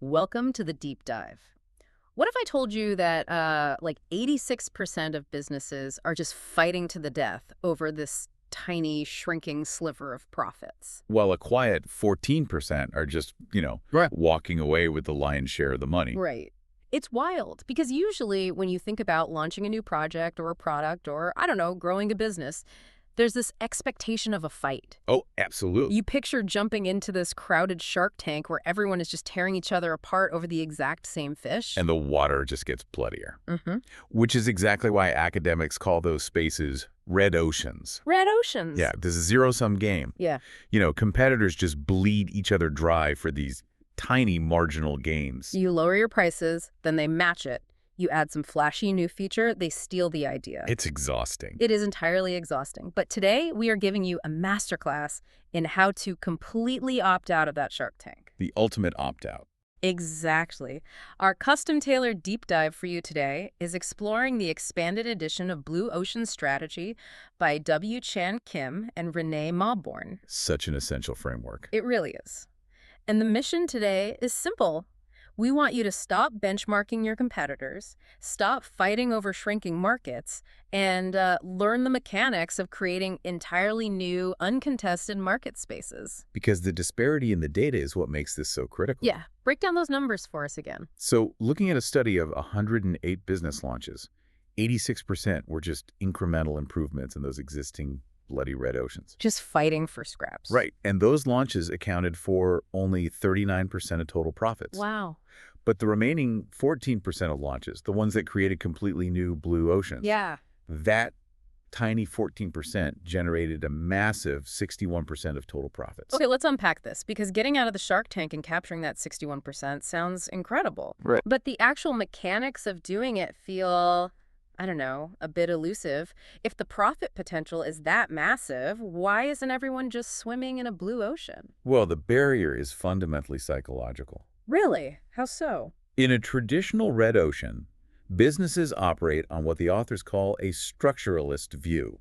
Welcome to the deep dive. What if I told you that like 86% of businesses are just fighting to the death over this tiny shrinking sliver of profits? While a quiet 14% are just, Right. walking away with the lion's share of the money. Right. It's wild because usually when you think about launching a new project or a product or, I don't know, growing a business, there's this expectation of a fight. Oh, absolutely. You picture jumping into this crowded shark tank where everyone is just tearing each other apart over the exact same fish. And the water just gets bloodier. Mm-hmm. Which is exactly why academics call those spaces red oceans. Red oceans. Yeah, this is a zero-sum game. Yeah. Competitors just bleed each other dry for these tiny marginal gains. You lower your prices, then they match it. You add some flashy new feature, they steal the idea. It's exhausting. It is entirely exhausting. But today, we are giving you a masterclass in how to completely opt out of that shark tank. The ultimate opt-out. Exactly. Our custom-tailored deep dive for you today is exploring the expanded edition of Blue Ocean Strategy by W. Chan Kim and Renee Mauborgne. Such an essential framework. It really is. And the mission today is simple. We want you to stop benchmarking your competitors, stop fighting over shrinking markets, and learn the mechanics of creating entirely new, uncontested market spaces. Because the disparity in the data is what makes this so critical. Yeah, break down those numbers for us again. So, looking at a study of 108 business launches, 86% were just incremental improvements in those existing bloody red oceans. Just fighting for scraps. Right, and those launches accounted for only 39% of total profits. Wow. But the remaining 14% of launches, the ones that created completely new blue oceans, Yeah. that tiny 14% generated a massive 61% of total profits. Okay, let's unpack this, because getting out of the shark tank and capturing that 61% sounds incredible. Right. But the actual mechanics of doing it feel, I don't know, a bit elusive. If the profit potential is that massive, why isn't everyone just swimming in a blue ocean? Well, the barrier is fundamentally psychological. Really? How so? In a traditional red ocean, businesses operate on what the authors call a structuralist view.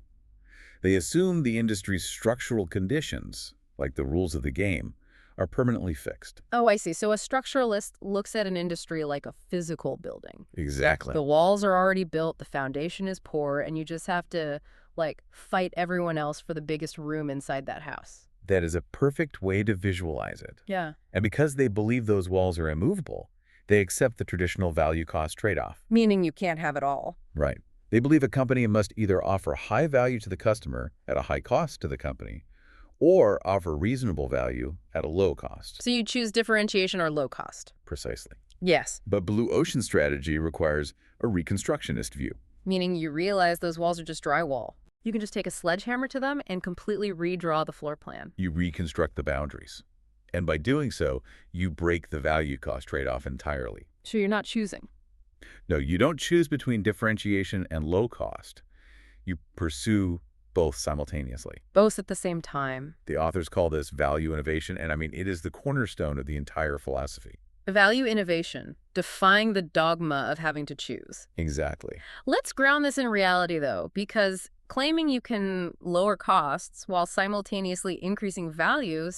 They assume the industry's structural conditions, like the rules of the game, are permanently fixed. Oh, I see. So a structuralist looks at an industry like a physical building. Exactly. The walls are already built, the foundation is poor, and you just have to, fight everyone else for the biggest room inside that house. That is a perfect way to visualize it. Yeah. And because they believe those walls are immovable, they accept the traditional value-cost trade-off. Meaning you can't have it all. Right. They believe a company must either offer high value to the customer at a high cost to the company, or offer reasonable value at a low cost. So you choose differentiation or low cost. Precisely. Yes. But Blue Ocean strategy requires a reconstructionist view. Meaning you realize those walls are just drywall. You can just take a sledgehammer to them and completely redraw the floor plan. You reconstruct the boundaries. And by doing so, you break the value-cost trade-off entirely. So you're not choosing. No, you don't choose between differentiation and low cost. You pursue both simultaneously. Both at the same time. The authors call this value innovation, and it is the cornerstone of the entire philosophy. Value innovation, defying the dogma of having to choose. Exactly. Let's ground this in reality, though, because claiming you can lower costs while simultaneously increasing value,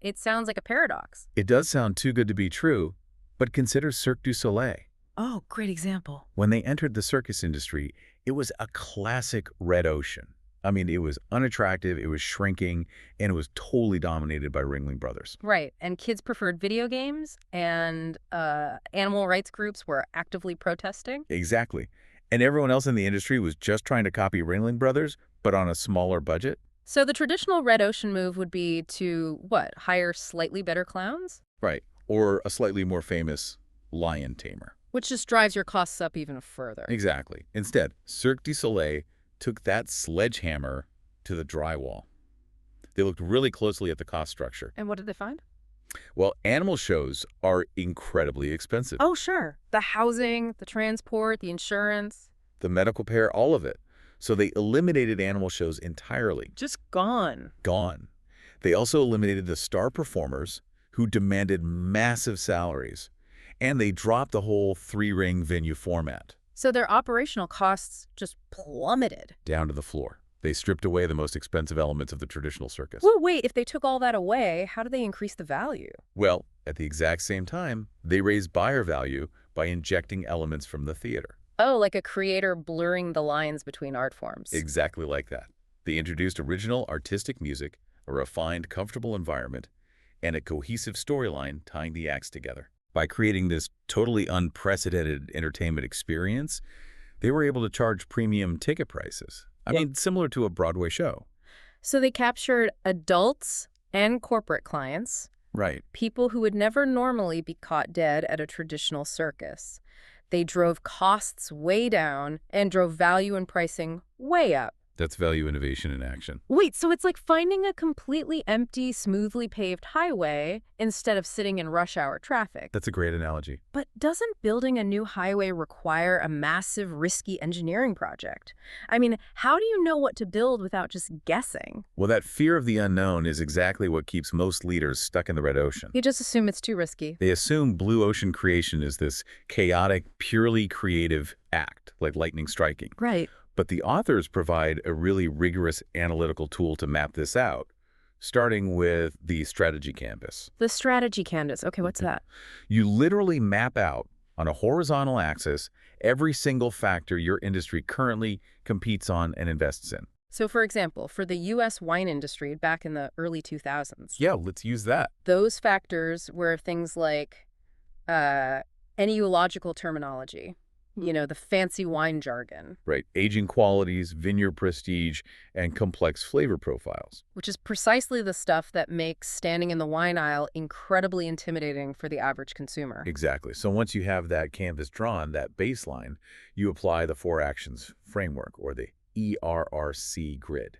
it sounds like a paradox. It does sound too good to be true, but consider Cirque du Soleil. Oh, great example. When they entered the circus industry, it was a classic red ocean. It was unattractive, it was shrinking, and it was totally dominated by Ringling Brothers. Right, and kids preferred video games, and animal rights groups were actively protesting. Exactly. And everyone else in the industry was just trying to copy Ringling Brothers, but on a smaller budget. So the traditional red ocean move would be to, hire slightly better clowns? Right. Or a slightly more famous lion tamer. Which just drives your costs up even further. Exactly. Instead, Cirque du Soleil took that sledgehammer to the drywall. They looked really closely at the cost structure. And what did they find? Well, animal shows are incredibly expensive. Oh, sure. The housing, the transport, the insurance. The medical care, all of it. So they eliminated animal shows entirely. Just gone. Gone. They also eliminated the star performers who demanded massive salaries. And they dropped the whole three-ring venue format. So their operational costs just plummeted. Down to the floor. They stripped away the most expensive elements of the traditional circus. Well, wait, if they took all that away, how do they increase the value? Well, At the exact same time, they raise buyer value by injecting elements from the theater. Oh, like a creator blurring the lines between art forms. Exactly like that. They introduced original artistic music, a refined, comfortable environment, and a cohesive storyline tying the acts together. By creating this totally unprecedented entertainment experience, they were able to charge premium ticket prices. I mean, similar to a Broadway show. So they captured adults and corporate clients, Right. people who would never normally be caught dead at a traditional circus. They drove costs way down and drove value and pricing way up. That's value innovation in action. Wait, so it's like finding a completely empty, smoothly paved highway instead of sitting in rush hour traffic. That's a great analogy. But doesn't building a new highway require a massive, risky engineering project? I mean, how do you know what to build without just guessing? Well, that fear of the unknown is exactly what keeps most leaders stuck in the red ocean. You just assume it's too risky. They assume blue ocean creation is this chaotic, purely creative act, like lightning striking. Right. But the authors provide a really rigorous analytical tool to map this out, starting with the strategy canvas. The strategy canvas. Okay, what's that? You literally map out, on a horizontal axis, every single factor your industry currently competes on and invests in. So, for example, for the U.S. wine industry back in the early 2000s, Yeah, let's use that. those factors were things like enneological terminology, the fancy wine jargon, Right. Aging qualities, vineyard prestige, and complex flavor profiles. which is precisely the stuff that makes standing in the wine aisle incredibly intimidating for the average consumer. Exactly. So once you have that canvas drawn, that baseline, you apply the 4 actions framework, or the ERRC grid.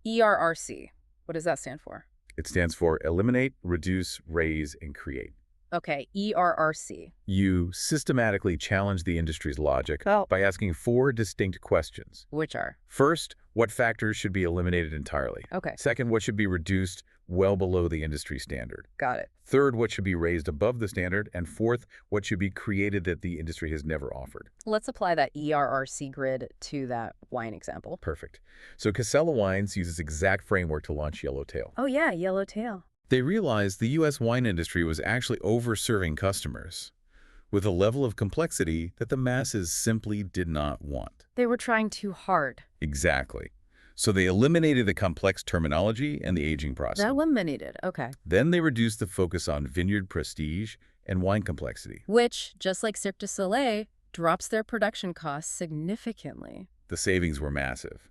ERRC. What does that stand for? It stands for eliminate, reduce, raise, and create. Okay, ERRC. You systematically challenge the industry's logic Oh. by asking 4 distinct questions. Which are? First, what factors should be eliminated entirely? Okay, Second, what should be reduced well below the industry standard? got it. Third, what should be raised above the standard? And fourth, what should be created that the industry has never offered? Let's apply that ERRC grid to that wine example. Perfect. So Casella Wines uses exact framework to launch Yellowtail. Oh yeah, Yellowtail. They realized the U.S. wine industry was actually over-serving customers with a level of complexity that the masses simply did not want. They were trying too hard. Exactly. So they eliminated the complex terminology and the aging process. That eliminated, okay. Then they reduced the focus on vineyard prestige and wine complexity. Which, just like Cirque du Soleil, drops their production costs significantly. The savings were massive.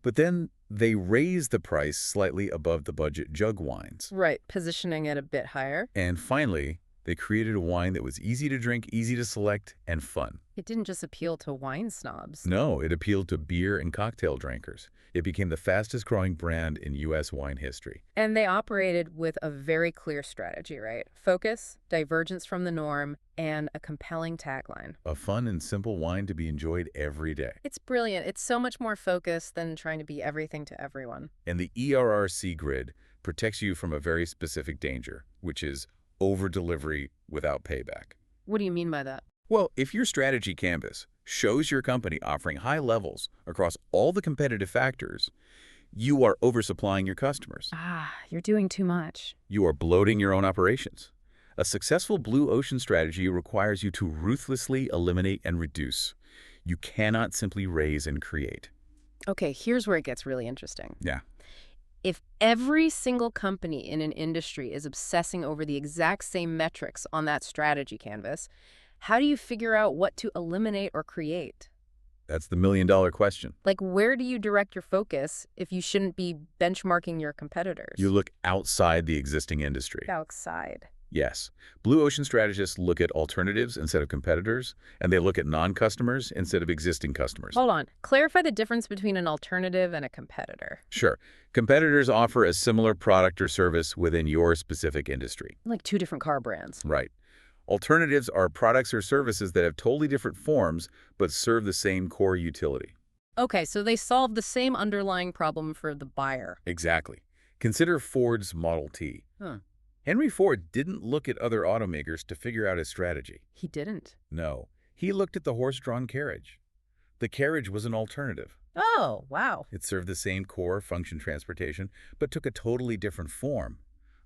But then they raised the price slightly above the budget jug wines. Right, positioning it a bit higher. And finally, they created a wine that was easy to drink, easy to select, and fun. It didn't just appeal to wine snobs. No, it appealed to beer and cocktail drinkers. It became the fastest growing brand in U.S. wine history. And they operated with a very clear strategy, right? Focus, divergence from the norm, and a compelling tagline. A fun and simple wine to be enjoyed every day. It's brilliant. It's so much more focused than trying to be everything to everyone. And the ERRC grid protects you from a very specific danger, which is over-delivery without payback. What do you mean by that? Well, if your strategy canvas shows your company offering high levels across all the competitive factors, you are oversupplying your customers. You're doing too much. You are bloating your own operations. A successful blue ocean strategy requires you to ruthlessly eliminate and reduce. You cannot simply raise and create. Okay, here's where it gets really interesting. Yeah. If every single company in an industry is obsessing over the exact same metrics on that strategy canvas, how do you figure out what to eliminate or create? That's the million-dollar question. Like, where do you direct your focus if you shouldn't be benchmarking your competitors? You look outside the existing industry. Outside. Yes. Blue ocean strategists look at alternatives instead of competitors, and they look at non-customers instead of existing customers. Hold on. Clarify the difference between an alternative and a competitor. Sure. Competitors offer a similar product or service within your specific industry. Like 2 different car brands. Right. Alternatives are products or services that have totally different forms but serve the same core utility. Okay, so they solve the same underlying problem for the buyer. Exactly. Consider Ford's Model T. Huh. Henry Ford didn't look at other automakers to figure out his strategy. He didn't. No. He looked at the horse-drawn carriage. The carriage was an alternative. Oh, wow. It served the same core function transportation, but took a totally different form.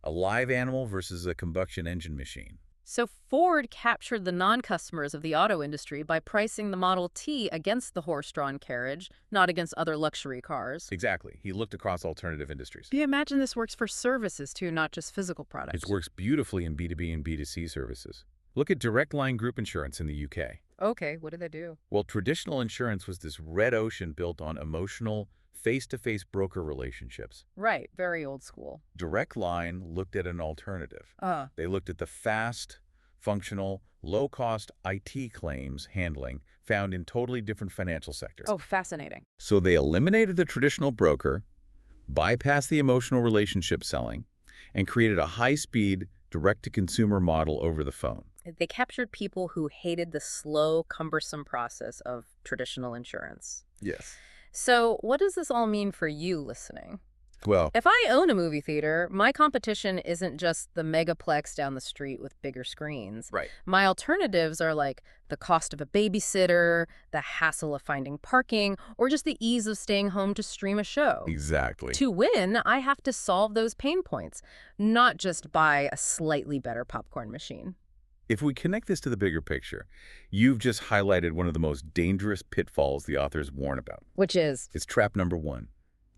a live animal versus a combustion engine machine. So Ford captured the non-customers of the auto industry by pricing the Model T against the horse-drawn carriage, not against other luxury cars. Exactly. He looked across alternative industries. Do you imagine this works for services too, not just physical It products? works beautifully in B2B and B2C services. Look at Direct Line Group Insurance in the UK. Okay, what do they do? Well, traditional insurance was this red ocean built on emotional, face-to-face broker relationships. Right, very old school. Direct Line looked at an alternative. Uh, They looked at the fast, functional, low-cost IT claims handling found in totally different financial sectors. oh, fascinating. So they eliminated the traditional broker, bypassed the emotional relationship selling, and created a high-speed, direct-to-consumer model over the phone. They captured people who hated the slow, cumbersome process of traditional insurance. Yes. So what does this all mean for you listening? Well, If I own a movie theater, my competition isn't just the megaplex down the street with bigger screens. right. My alternatives are like the cost of a babysitter, the hassle of finding parking, or just the ease of staying home to stream a show. Exactly. To win, I have to solve those pain points, not just buy a slightly better popcorn machine. If we connect this to the bigger picture, you've just highlighted one of the most dangerous pitfalls the authors warn about. Which is, It's trap number one.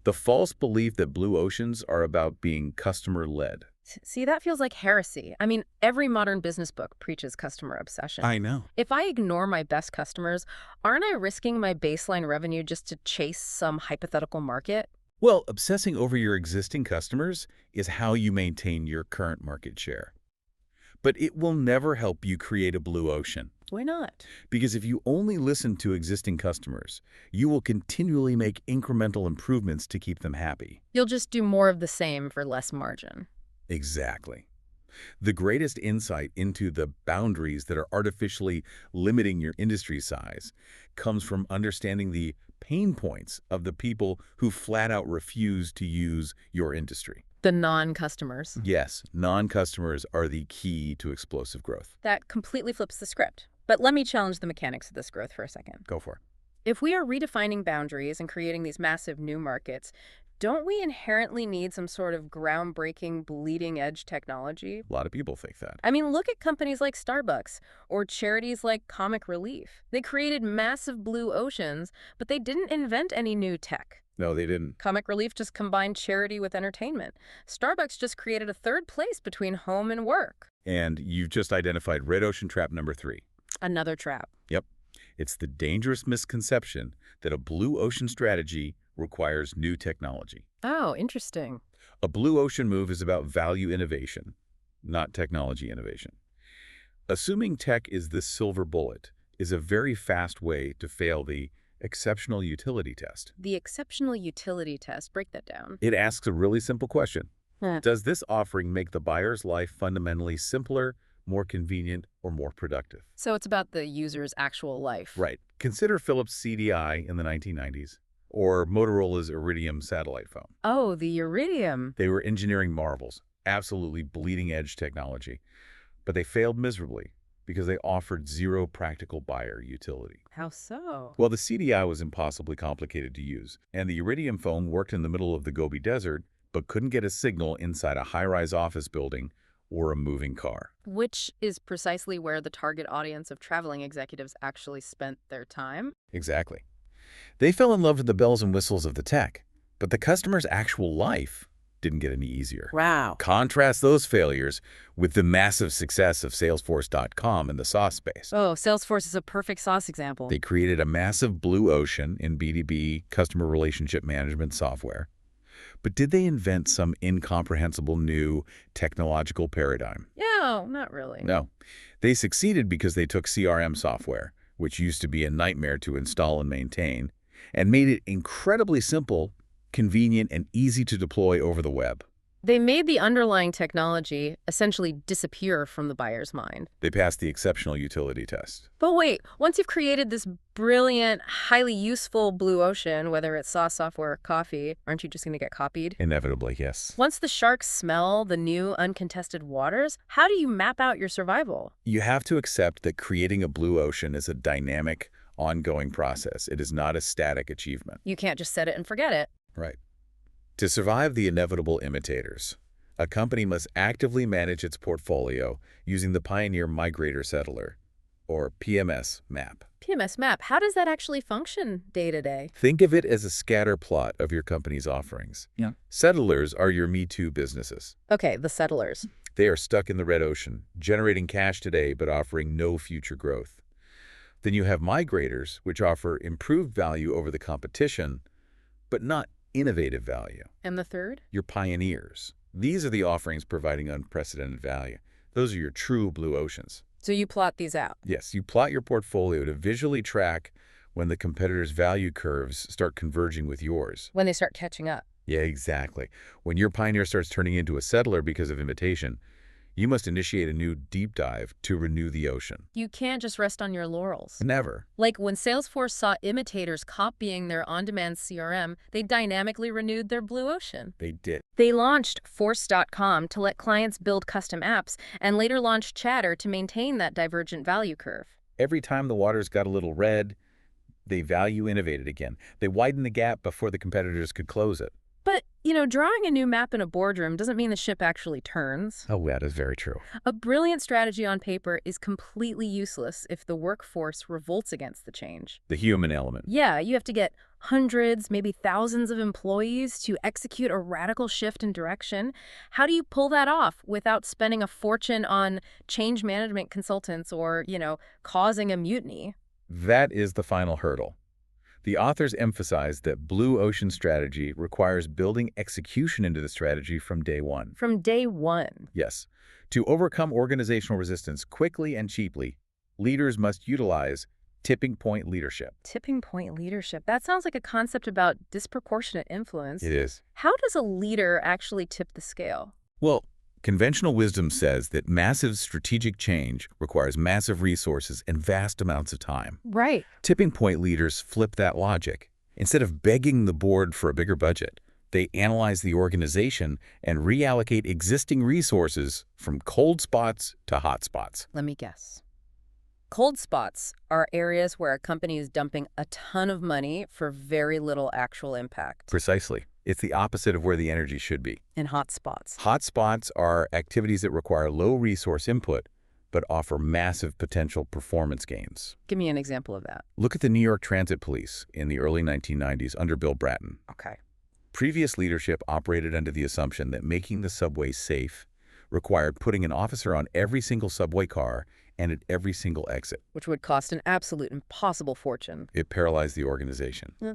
The false belief that blue oceans are about being customer-led. see, that feels like heresy. I mean, every modern business book preaches customer obsession. know. If I ignore my best customers, aren't I risking my baseline revenue just to chase some hypothetical market? Well, obsessing over your existing customers is how you maintain your current market share. But it will never help you create a blue ocean. Why not? Because if you only listen to existing customers, you will continually make incremental improvements to keep them happy. You'll just do more of the same for less margin. Exactly. The greatest insight into the boundaries that are artificially limiting your industry size comes from understanding the pain points of the people who flat out refuse to use your industry. The non-customers. Yes, non-customers are the key to explosive growth. That completely flips the script. But let me challenge the mechanics of this growth for a second. Go for it. If we are redefining boundaries and creating these massive new markets, don't we inherently need some sort of groundbreaking, bleeding-edge technology? A lot of people think that. I mean, look at companies like Starbucks or charities like Comic Relief. They created massive blue oceans, but they didn't invent any new tech. No, they didn't. Comic Relief just combined charity with entertainment. Starbucks just created a third place between home and work. And you've just identified red ocean trap number 3. Another trap. Yep. It's the dangerous misconception that a blue ocean strategy requires new technology. Oh, interesting. A blue ocean move is about value innovation, not technology innovation. Assuming tech is the silver bullet is a very fast way to fail the exceptional utility test. The exceptional utility test, break that down. It asks a really simple question. Huh. Does this offering make the buyer's life fundamentally simpler, more convenient, or more productive? So it's about the user's actual life. Right. Consider Philips' CDI in the 1990s or Motorola's Iridium satellite phone. Oh, the Iridium. They were engineering marvels, absolutely bleeding-edge technology, but they failed miserably because they offered zero practical buyer utility. How so? Well, the CDI was impossibly complicated to use, and the Iridium phone worked in the middle of the Gobi Desert, but couldn't get a signal inside a high-rise office building or a moving car. Which is precisely where the target audience of traveling executives actually spent their time. Exactly. They fell in love with the bells and whistles of the tech, but the customer's actual life didn't get any easier. Wow. Contrast those failures with the massive success of Salesforce.com in the SaaS space. Oh, Salesforce is a perfect sauce example. They created a massive blue ocean in B2B customer relationship management software. But did they invent some incomprehensible new technological paradigm? No, not really. No. They succeeded because they took CRM software, which used to be a nightmare to install and maintain, and made it incredibly simple, convenient, and easy to deploy over the web. They made the underlying technology essentially disappear from the buyer's mind. They passed the exceptional utility test. But wait, once you've created this brilliant, highly useful blue ocean, whether it's SaaS software or coffee, aren't you just going to get copied? Inevitably, yes. Once the sharks smell the new uncontested waters, how do you map out your survival? You have to accept that creating a blue ocean is a dynamic, ongoing process. It is not a static achievement. You can't just set it and forget it. Right. To survive the inevitable imitators, A company must actively manage its portfolio using the Pioneer Migrator Settler, or PMS map. PMS map, how does that actually function day to day? Think of it as a scatter plot of your company's offerings. Yeah. Settlers are your Me Too businesses. Okay, the settlers. They are stuck in the red ocean, generating cash today but offering no future growth. Then you have migrators, which offer improved value over the competition, but not innovative value. And the third? Your pioneers. These are the offerings providing unprecedented value. Those are your true blue oceans. So you plot these out. Yes, you plot your portfolio to visually track when the competitors' value curves start converging with yours. When they start catching up. Yeah, exactly. When your pioneer starts turning into a settler because of invitation, you must initiate a new deep dive to renew the ocean. You can't just rest on your laurels. Never. Like when Salesforce saw imitators copying their on-demand CRM, they dynamically renewed their blue ocean. They did. They launched Force.com to let clients build custom apps, and later launched Chatter to maintain that divergent value curve. Every time the waters got a little red, they value innovated again. They widened the gap before the competitors could close it. But, drawing a new map in a boardroom doesn't mean the ship actually turns. Oh, that is very true. A brilliant strategy on paper is completely useless if the workforce revolts against the change. The human element. Yeah, you have to get hundreds, maybe thousands of employees to execute a radical shift in direction. How do you pull that off without spending a fortune on change management consultants or, causing a mutiny? That is the final hurdle. The authors emphasize that blue ocean strategy requires building execution into the strategy from day one. From day one. Yes. To overcome organizational resistance quickly and cheaply, leaders must utilize tipping point leadership. Tipping point leadership. That sounds like a concept about disproportionate influence. It is. How does a leader actually tip the scale? Well, conventional wisdom says that massive strategic change requires massive resources and vast amounts of time. Right. Tipping point leaders flip that logic. Instead of begging the board for a bigger budget, they analyze the organization and reallocate existing resources from cold spots to hot spots. Let me guess. Cold spots are areas where a company is dumping a ton of money for very little actual impact. Precisely. It's the opposite of where the energy should be. And hot spots. Hot spots are activities that require low resource input but offer massive potential performance gains. Give me an example of that. Look at the New York Transit Police in the early 1990s under Bill Bratton. Okay. Previous leadership operated under the assumption that making the subway safe required putting an officer on every single subway car and at every single exit. Which would cost an absolute impossible fortune. It paralyzed the organization. No.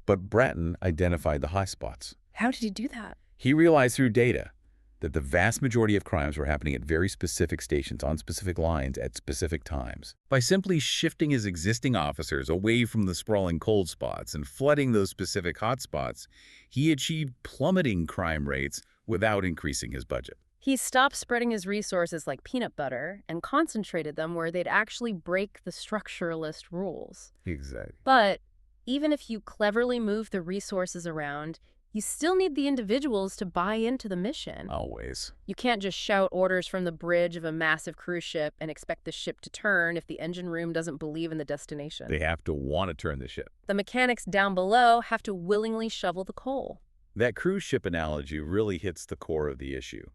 But Bratton identified the high spots. How did he do that? He realized through data that the vast majority of crimes were happening at very specific stations on specific lines at specific times. By simply shifting his existing officers away from the sprawling cold spots and flooding those specific hot spots, he achieved plummeting crime rates without increasing his budget. He stopped spreading his resources like peanut butter and concentrated them where they'd actually break the structuralist rules. Exactly. But even if you cleverly move the resources around, you still need the individuals to buy into the mission. Always. You can't just shout orders from the bridge of a massive cruise ship and expect the ship to turn if the engine room doesn't believe in the destination. They have to want to turn the ship. The mechanics down below have to willingly shovel the coal. That cruise ship analogy really hits the core of the issue.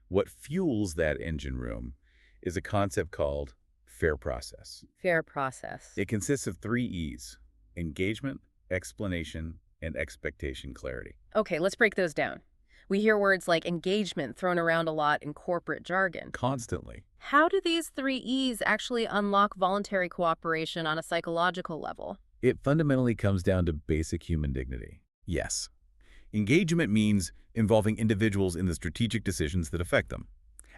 What fuels that engine room is a concept called fair process. Fair process. It consists of 3 E's: engagement, explanation, and expectation clarity. Okay, let's break those down. We hear words like engagement thrown around a lot in corporate jargon. Constantly. How do these 3 E's actually unlock voluntary cooperation on a psychological level? It fundamentally comes down to basic human dignity. Yes. Engagement means involving individuals in the strategic decisions that affect them,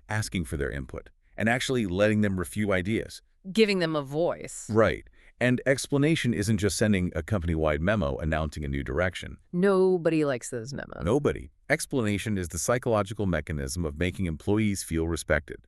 asking for their input, and actually letting them refute ideas. Giving them a voice. Right. And explanation isn't just sending a company-wide memo announcing a new direction. Nobody likes those memos. Nobody. Explanation is the psychological mechanism of making employees feel respected.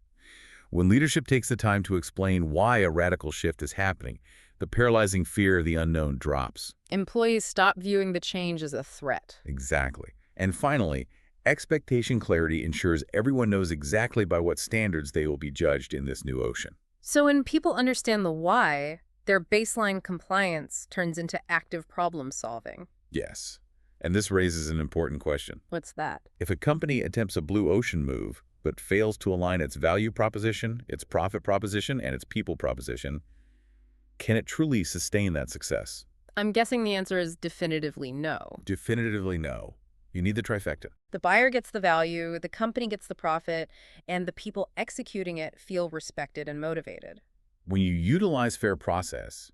When leadership takes the time to explain why a radical shift is happening, the paralyzing fear of the unknown drops. Employees stop viewing the change as a threat. Exactly. And finally, expectation clarity ensures everyone knows exactly by what standards they will be judged in this new ocean. So when people understand the why, their baseline compliance turns into active problem solving. Yes. And this raises an important question. What's that? If a company attempts a blue ocean move, but fails to align its value proposition, its profit proposition, and its people proposition, can it truly sustain that success? I'm guessing the answer is definitively no. Definitively no. You need the trifecta. The buyer gets the value, the company gets the profit, and the people executing it feel respected and motivated. When you utilize fair process,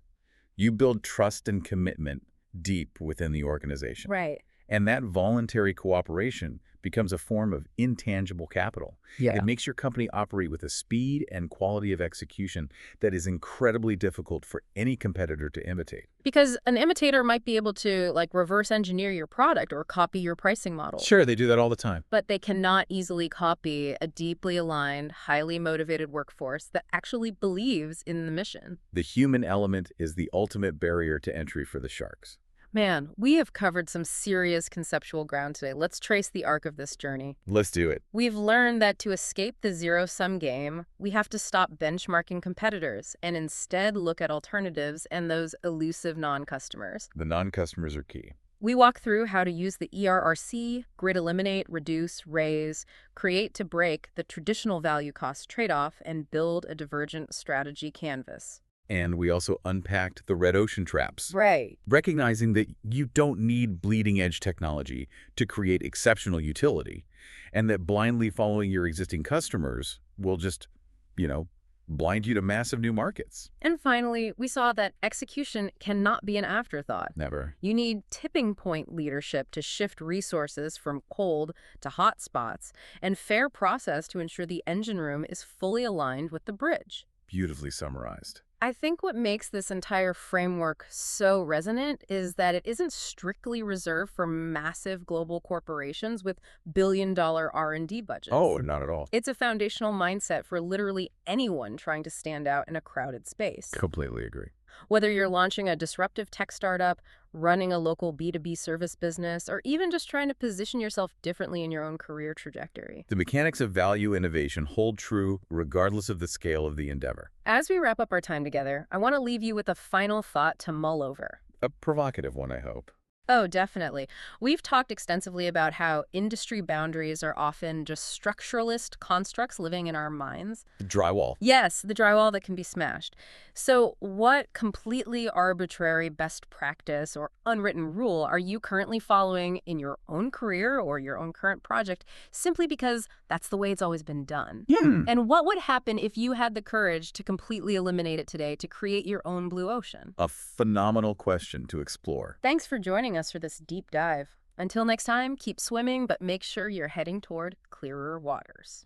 you build trust and commitment deep within the organization. Right. And that voluntary cooperation becomes a form of intangible capital. Yeah. It makes your company operate with a speed and quality of execution that is incredibly difficult for any competitor to imitate. Because an imitator might be able to, like, reverse engineer your product or copy your pricing model. Sure, they do that all the time. But they cannot easily copy a deeply aligned, highly motivated workforce that actually believes in the mission. The human element is the ultimate barrier to entry for the sharks. Man, we have covered some serious conceptual ground today. Let's trace the arc of this journey. Let's do it. We've learned that to escape the zero-sum game, we have to stop benchmarking competitors and instead look at alternatives and those elusive non-customers. The non-customers are key. We walk through how to use the ERRC, grid eliminate, reduce, raise, create to break the traditional value-cost trade-off, and build a divergent strategy canvas. And we also unpacked the red ocean traps. Right. Recognizing that you don't need bleeding-edge technology to create exceptional utility, and that blindly following your existing customers will just, blind you to massive new markets. And finally, we saw that execution cannot be an afterthought. Never. You need tipping point leadership to shift resources from cold to hot spots, and fair process to ensure the engine room is fully aligned with the bridge. Beautifully summarized. I think what makes this entire framework so resonant is that it isn't strictly reserved for massive global corporations with billion-dollar R&D budgets. Oh, not at all. It's a foundational mindset for literally anyone trying to stand out in a crowded space. Completely agree. Whether you're launching a disruptive tech startup, running a local B2B service business, or even just trying to position yourself differently in your own career trajectory. The mechanics of value innovation hold true regardless of the scale of the endeavor. As we wrap up our time together, I want to leave you with a final thought to mull over. A provocative one, I hope. Oh, definitely. We've talked extensively about how industry boundaries are often just structuralist constructs living in our minds. Drywall. Yes, the drywall that can be smashed. So what completely arbitrary best practice or unwritten rule are you currently following in your own career or your own current project simply because that's the way it's always been done? Yeah. And what would happen if you had the courage to completely eliminate it today to create your own blue ocean? A phenomenal question to explore. Thanks for joining us for this deep dive. Until next time, keep swimming, but make sure you're heading toward clearer waters.